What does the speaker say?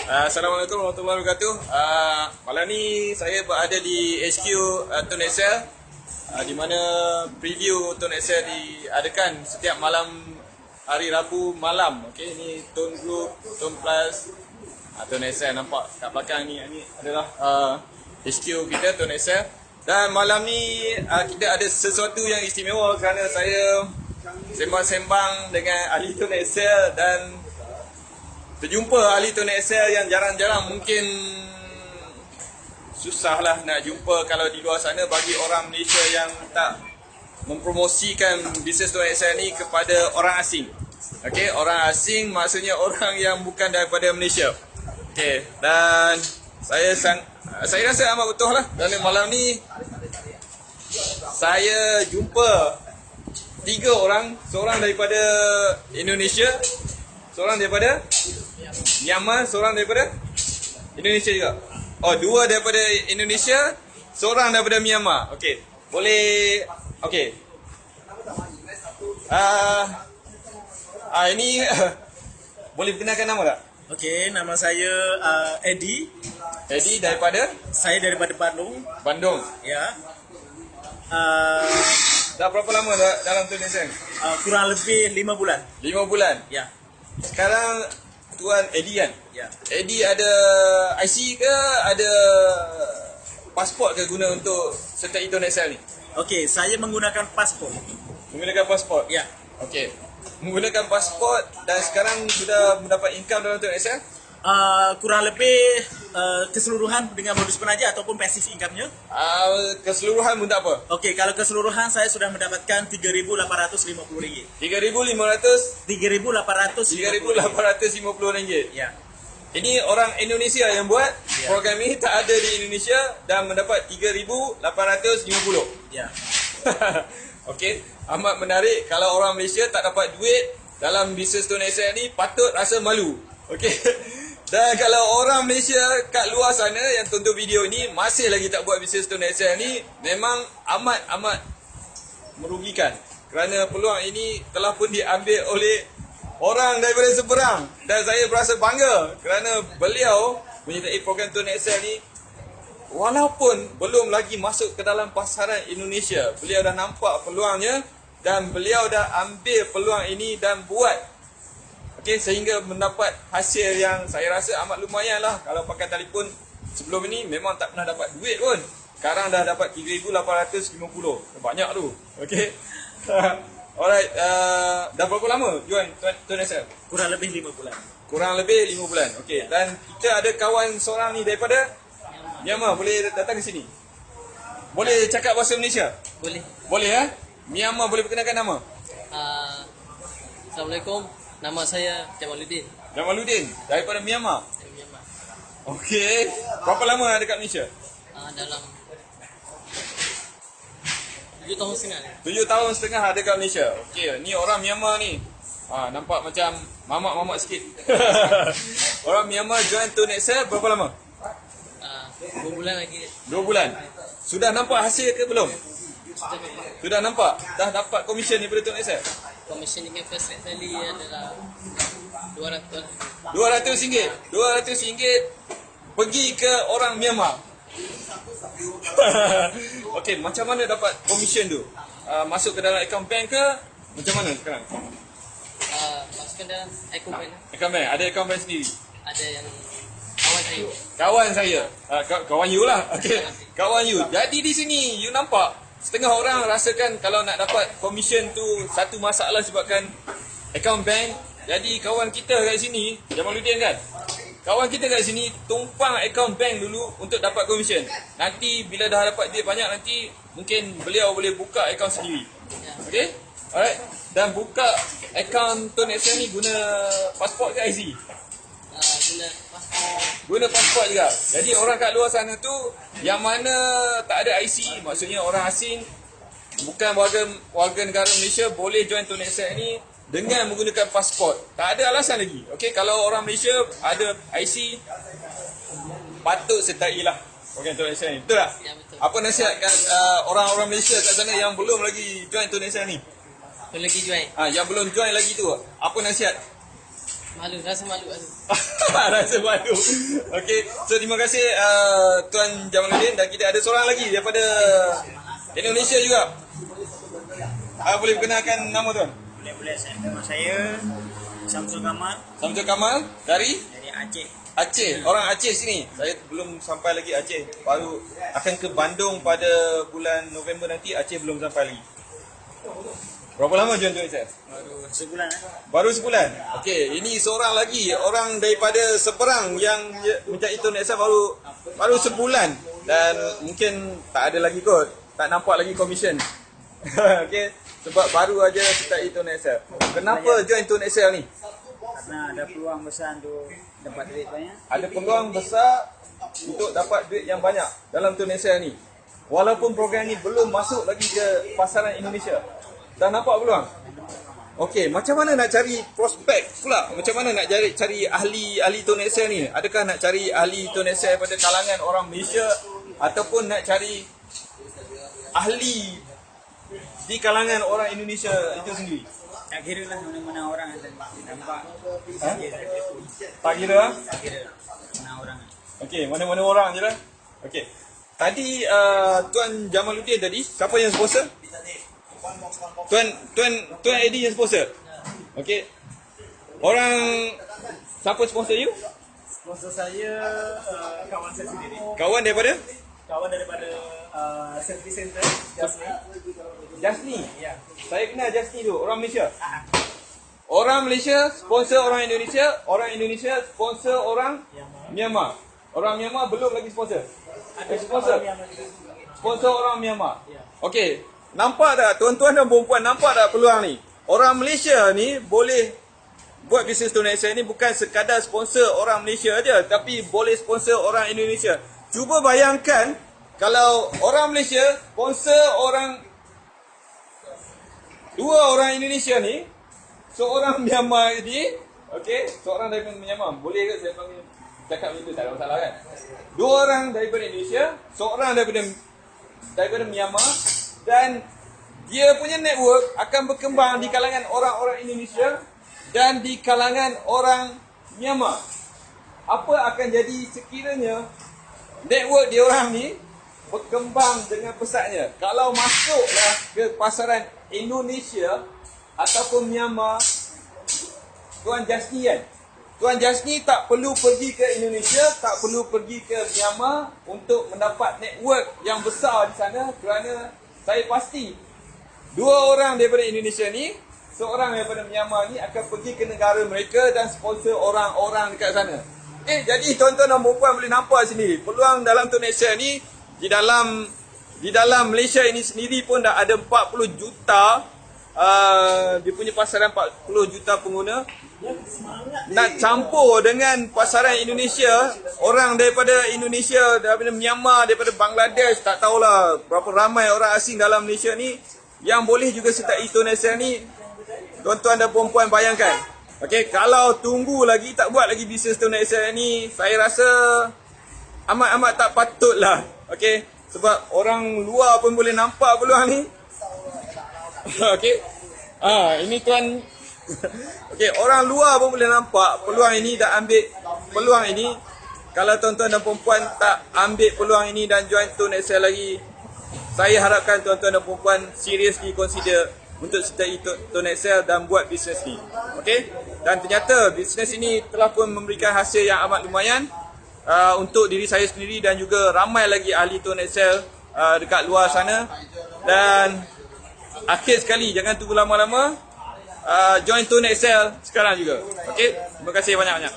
Assalamualaikum warahmatullahi wabarakatuh. Malam ni saya berada di HQ Tun XL, di mana preview Tun XL diadakan setiap malam hari Rabu malam. Okey, ni Tun Group, Tun Plus, Tun XL nampak kat belakang ni. Ini adalah HQ kita Tun XL. Dan malam ni kita ada sesuatu yang istimewa kerana saya sembang-sembang dengan ahli Tun XL dan terjumpa ahli Tun XL yang jarang-jarang, mungkin susahlah nak jumpa kalau di luar sana bagi orang Malaysia yang tak mempromosikan bisnes Tun XL ni kepada orang asing. Okey, orang asing maksudnya orang yang bukan daripada Malaysia. Okey, dan saya rasa amat betul lah. Dan malam ni saya jumpa 3 orang, seorang daripada Indonesia, seorang daripada Myanmar, seorang daripada Indonesia juga. Oh, 2 daripada Indonesia, seorang daripada Myanmar. Okey. Boleh. Okey. Ini boleh perkenalkan nama tak? Okey, nama saya Eddie. Eddie daripada? Saya daripada Bandung. Bandung. Ya. Dah berapa lama dalam Tun XL? Kurang lebih 5 bulan. 5 bulan. Ya. Sekarang Tuan Eddie kan? Ya. Eddie ada IC ke, ada pasport ke guna untuk sertai Tun XL ni? Okey, saya menggunakan pasport. Menggunakan pasport? Ya. Okey. Menggunakan pasport dan sekarang sudah mendapat income dalam Tun XL? Kurang lebih keseluruhan dengan modus penaja ataupun passive income-nya. Keseluruhan pun tak apa? Okey, kalau keseluruhan saya sudah mendapatkan RM3,850. RM3,500? RM3,850. Ya. Ini orang Indonesia yang buat. Ya. Program ini tak ada di Indonesia dan mendapat RM3,850. Ya. Okey, amat menarik. Kalau orang Malaysia tak dapat duit dalam bisnes Tun XL ni, patut rasa malu. Okey. Dan kalau orang Malaysia kat luar sana yang tonton video ini masih lagi tak buat bisnes Tun XL ni, memang amat merugikan. Kerana peluang ini telah pun diambil oleh orang daripada seberang. Dan saya berasa bangga kerana beliau menyertai program Tun XL ni. Walaupun belum lagi masuk ke dalam pasaran Indonesia, beliau dah nampak peluangnya dan beliau dah ambil peluang ini dan buat. Okay, sehingga mendapat hasil yang saya rasa amat lumayan lah. Kalau pakai telefon sebelum ini memang tak pernah dapat duit pun. Sekarang dah dapat RM3,850. Banyak tu. Okay. Alright, dah berapa lama join Tun XL? Kurang lebih 5 bulan. Kurang lebih 5 bulan. Okay. Dan kita ada kawan seorang ni daripada Myanmar. Boleh datang ke sini? Boleh cakap bahasa Malaysia? Boleh. Boleh ya? Myanmar, boleh perkenalkan nama? Assalamualaikum. Nama saya Jamaluddin. Jamaluddin daripada Myanmar. Dari Myanmar. Okey. Berapa lama ada kat Malaysia? Dalam 7 tahun setengah ni. 7 tahun setengah ada kat Malaysia. Okey, ni orang Myanmar ni. Nampak macam mamak-mamak sikit. Orang Myanmar join Tun XL berapa lama? 2 bulan lagi. 2 bulan. Sudah nampak hasil ke belum? Sudah nampak? Dah dapat komisen daripada Tun XL? Komisen dengan first rate salary adalah $200. RM200. RM200 pergi ke orang Myanmar. Okey, macam mana dapat komisen tu? Masuk ke dalam akaun bank ke? Macam mana sekarang? Masukkan dalam account bank. Akaun bank? Ada akaun bank sendiri? Ada yang kawan saya. Kawan saya. Kawan you lah. Okey. Kawan you. Jadi di sini you nampak setengah orang rasakan kalau nak dapat komisen tu satu masalah sebabkan akaun bank. Jadi kawan kita kat sini, Jamaluddin kan? Kawan kita kat sini tumpang akaun bank dulu untuk dapat komisen. Nanti bila dah dapat duit banyak nanti mungkin beliau boleh buka akaun sendiri. Okey? Alright. Dan buka akaun Tun XL ni guna pasport ke IC? Guna pasport. Guna pasport juga. Jadi orang kat luar sana tu yang mana tak ada IC, maksudnya orang asing, bukan warga negara Malaysia, boleh join Tun XL ni dengan menggunakan pasport. Tak ada alasan lagi. Okey, kalau orang Malaysia ada IC, patut sertai lah program Tun XL ni. Betul tak? Ya, betul. Apa nasihat kat orang-orang Malaysia kat sana yang belum lagi join Tun XL ni? Belum lagi join. Yang belum join lagi tu, apa nasihat? Malu, rasa malu. Rasa malu. Okey, so terima kasih Tuan Jamaluddin, dan kita ada seorang lagi daripada Indonesia juga. Boleh perkenalkan nama tuan? Boleh. Nama saya Samsul Kamal Samsul Kamal dari dari Aceh. Aceh. Orang Aceh sini. Saya belum sampai lagi Aceh. Baru akan ke Bandung pada bulan November nanti. Aceh belum sampai lagi. Berapa lama join Tun Excel? Baru sebulan. Baru sebulan. Okey, ini seorang lagi, orang daripada seberang yang mencari Tun Excel baru sebulan, dan mungkin tak ada lagi kot. Tak nampak lagi komisen. Okey, sebab baru aja start Tun Excel. Kenapa join Tun Excel ni? Karena ada peluang besar untuk dapat duit banyak. Ada peluang besar untuk dapat duit yang banyak dalam Tun Excel ni. Walaupun program ni belum masuk lagi ke pasaran Indonesia. Dah nampak peluang? Okey, macam mana nak cari prospek pula? Macam mana nak cari ahli Tun Excel ni? Adakah nak cari ahli Tun Excel daripada kalangan orang Malaysia, ataupun nak cari ahli di kalangan orang Indonesia itu sendiri? Tak kira lah mana-mana orang yang nampak. Tak kira? Tak kira mana orang. Okey, mana-mana orang je lah. Okey. Tadi Tuan Jamaluddin tadi, siapa yang sponsor? Tuan Eddie yang sponsor. Okey. Orang siapa sponsor you? Sponsor saya kawan saya sendiri. Kawan daripada Service Center Jasmine. Jasni. Ya. Saya kenal Jasni tu, orang Malaysia. Orang Malaysia sponsor orang Indonesia, orang Indonesia sponsor orang Myanmar. Orang Myanmar belum lagi sponsor. Sponsor. Sponsor orang Myanmar. Okey. Nampak tak tuan-tuan dan puan-puan, nampak tak peluang ni? Orang Malaysia ni boleh buat bisnes Tun Excel ni bukan sekadar sponsor orang Malaysia aja, tapi boleh sponsor orang Indonesia. Cuba bayangkan kalau orang Malaysia sponsor dua orang Indonesia ni, seorang Myanmar ni, okey, seorang daripada Myanmar. Boleh ke saya panggil cakap itu, tak ada masalah kan? Dua orang daripada Indonesia, seorang daripada Myanmar, dan dia punya network akan berkembang di kalangan orang-orang Indonesia dan di kalangan orang Myanmar. Apa akan jadi sekiranya network dia orang ni berkembang dengan pesatnya? Kalau masuklah ke pasaran Indonesia ataupun Myanmar, Tuan Jasni kan? Tuan Jasni tak perlu pergi ke Indonesia, tak perlu pergi ke Myanmar untuk mendapat network yang besar di sana, kerana saya pasti dua orang daripada Indonesia ni, seorang daripada Myanmar ni akan pergi ke negara mereka dan sponsor orang-orang dekat sana. Jadi tuan-tuan dan puan boleh nampak sini, peluang dalam Tun Excel ni di dalam Malaysia ini sendiri pun dah ada 40 juta, dia punya pasaran 40 juta pengguna. Nak campur dengan pasaran Indonesia, orang daripada Indonesia, daripada Myanmar, daripada Bangladesh, tak tahulah berapa ramai orang asing dalam Malaysia ni yang boleh juga sertai Tun Excel ni. Tuan-tuan dan puan-puan bayangkan. Okey, kalau tunggu lagi, tak buat lagi bisnes Tun Excel ni, saya rasa amat-amat tak patut lah. Okey, sebab orang luar pun boleh nampak peluang ni. Okey. Ini tuan. Okey, orang luar pun boleh nampak peluang ini, dah ambil peluang ini. Kalau tuan-tuan dan puan-puan tak ambil peluang ini dan join Tun Excel lagi, saya harapkan tuan-tuan dan puan-puan seriously consider untuk sertai Tun Excel dan buat bisnes ni. Okey? Dan ternyata bisnes ini telah pun memberikan hasil yang amat lumayan untuk diri saya sendiri dan juga ramai lagi ahli Tun Excel dekat luar sana. Dan akhir sekali, jangan tunggu lama-lama, join Tun Excel sekarang juga. Okey? Terima kasih banyak-banyak.